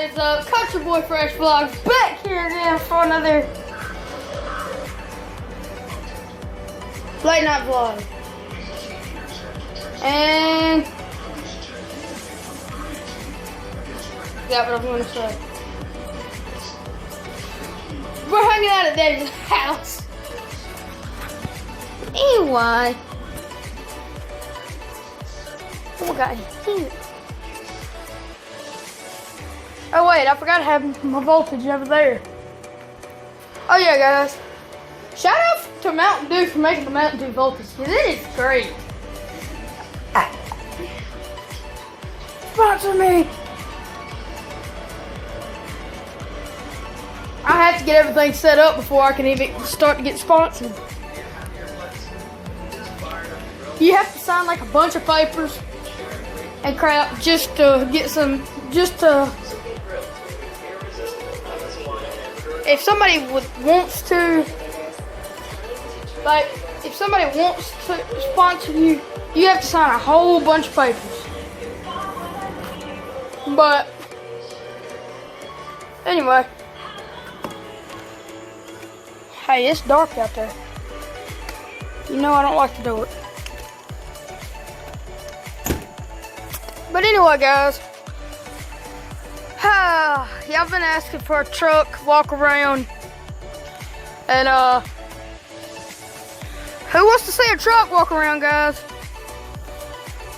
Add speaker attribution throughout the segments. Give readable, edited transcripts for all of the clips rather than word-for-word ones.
Speaker 1: is Country Boy Fresh Vlogs back here again for another late night vlog. And that's what I'm going to say. We're hanging out at Daddy's house. Anyway, what we got here? Oh wait, I forgot to have my voltage over there. Oh yeah, guys. Shout out to Mountain Dew for making the Mountain Dew voltage, because it is great. Sponsor me. I have to get everything set up before I can even start to get sponsored. You have to sign like a bunch of papers and crap just to get some, if somebody wants to sponsor you, you have to sign a whole bunch of papers. But anyway, hey, it's dark out there. You know I don't like to do it. But anyway, guys, y'all been asking for a truck walk around, and who wants to see a truck walk around, guys?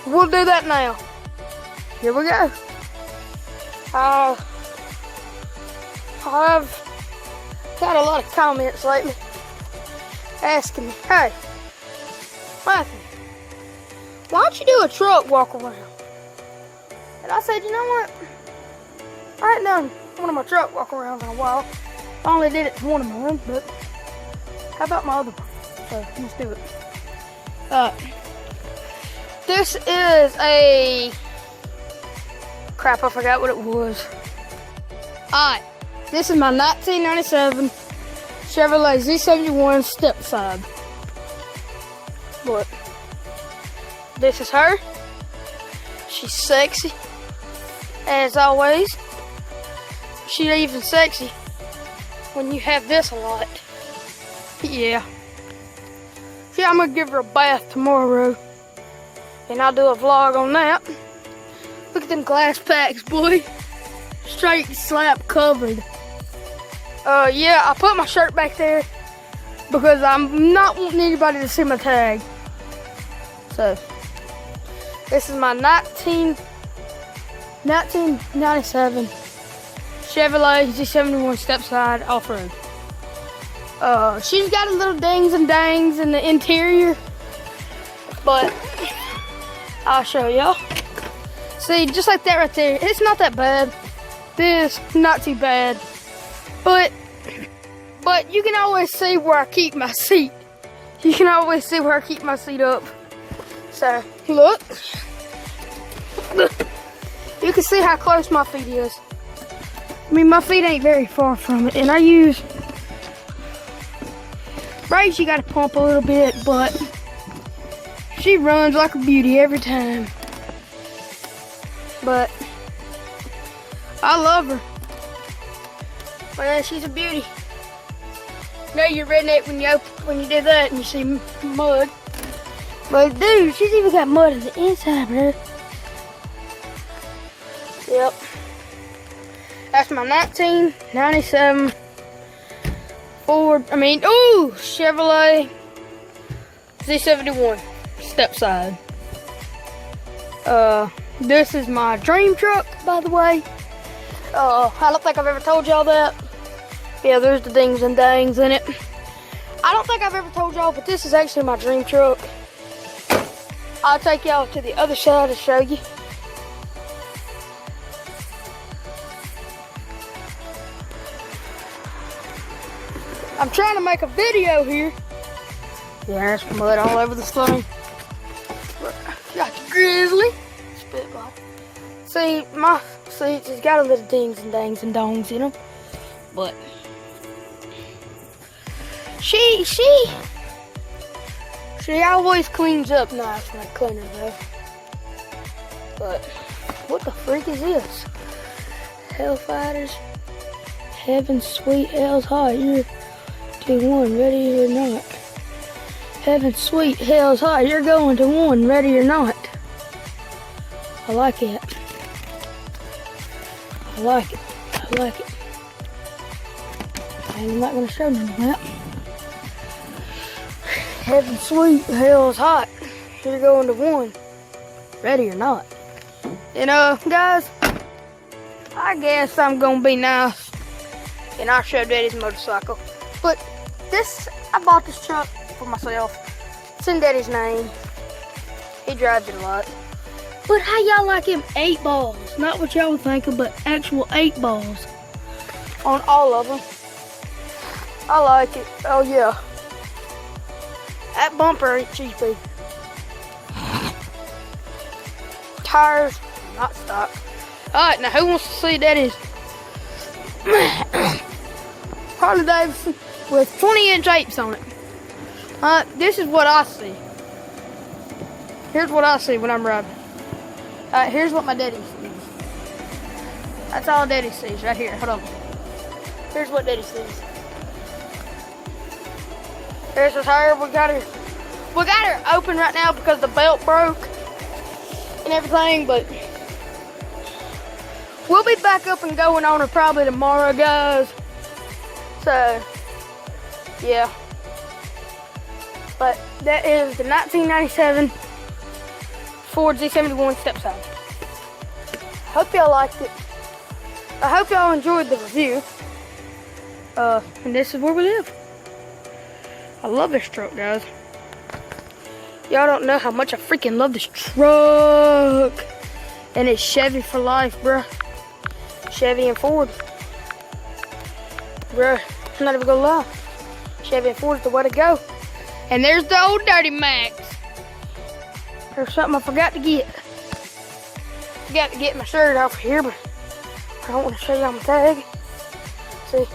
Speaker 1: We'll do that now. Here we go. I've got a lot of comments lately asking me, hey, Matthew, why don't you do a truck walk around? And I said, you know what? I ain't done one of my truck walk arounds in a while. I only did it to one of mine, but how about my other one? So let's do it. This is a crap. I forgot what it was. Alright, this is my 1997 Chevrolet Z71 step side. But this is her. She's sexy, as always. She's even sexy when you have this a lot. Yeah. See, I'm gonna give her a bath tomorrow, and I'll do a vlog on that. Look at them glass packs, boy. Straight slap covered. Yeah, I put my shirt back there because I'm not wanting anybody to see my tag. So, this is my 1997 Chevrolet Z71 step-side off-road. She's got a little dings and dangs in the interior, but I'll show y'all. See, just like that right there, it's not that bad. This, not too bad. But you can always see where I keep my seat. You can always see where I keep my seat up. So, look. You can see how close my feet is. I mean, my feet ain't very far from it, and I use brakes. You gotta pump a little bit, but she runs like a beauty every time. But I love her. Man, she's a beauty. No, you're redneck when you do that and you see mud. But dude, she's even got mud on the inside, bro. Yep. That's my 1997 Chevrolet Z71 step side. This is my dream truck, by the way. I don't think I've ever told y'all that. Yeah, there's the dings and dangs in it. I don't think I've ever told y'all, but this is actually my dream truck. I'll take y'all to the other side to show you. I'm trying to make a video here. Yeah, there's mud all over the thing. Got the Grizzly Spitball. See, my seats has got a little dings and dangs and dongs in them, but she always cleans up nice when I clean her though. But what the freak is this? Hellfighters. Heaven sweet hell's hot. You're 2-1, ready or not. Heaven sweet hell's hot. You're going to 1, ready or not. I like it. I like it. I like it. And I'm not going to show them that. Heaven sweet hell's hot. You're going to 1, ready or not. You know, guys, I guess I'm going to be nice and I'll show Daddy's motorcycle. But I bought this truck for myself. It's in Daddy's name. He drives it a lot. But how y'all like him 8 balls? Not what y'all were thinking, but actual 8 balls on all of them. I like it. Oh yeah. That bumper ain't cheap either. Tires, not stock. Alright, now who wants to see Daddy's Harley Davidson with 20-inch apes on it? This is what I see. Here's what I see when I'm riding. Here's what my daddy sees. That's all Daddy sees right here. Hold on. Here's what Daddy sees. There's the tire. We got her open right now because the belt broke and everything, but we'll be back up and going on her probably tomorrow, guys. So, yeah. But that is the 1997 Ford Z71 stepside. Hope y'all liked it. I hope y'all enjoyed the review. And this is where we live. I love this truck, guys. Y'all don't know how much I freaking love this truck. And it's Chevy for life, bruh. Chevy and Ford. Bruh, I'm not even gonna lie. Chevy and Ford's the way to go. And there's the old Dirty Max. There's something I forgot to get. Forgot to get my shirt off here, but I don't want to show y'all my tag. See?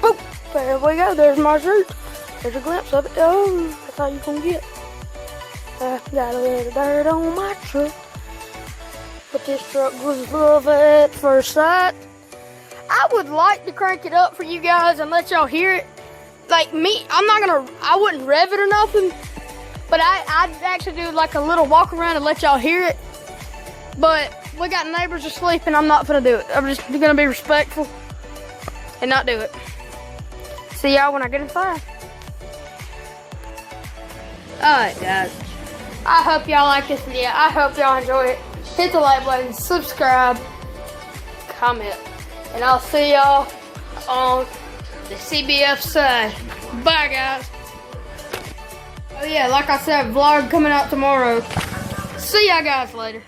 Speaker 1: Boop! There we go. There's my shirt. There's a glimpse of it. Oh, that's all you gonna get. Got a little dirt on my truck. But this truck was love at first sight. I would like to crank it up for you guys and let y'all hear it. Like me, I wouldn't rev it or nothing. But I'd actually do like a little walk around and let y'all hear it. But we got neighbors asleep and I'm not gonna do it. I'm just gonna be respectful and not do it. See y'all when I get inside. Alright guys, I hope y'all like this video. I hope y'all enjoy it. Hit the like button, subscribe, comment, and I'll see y'all on the CBF side. Bye guys. Oh yeah, like I said, vlog coming out tomorrow. See y'all guys later.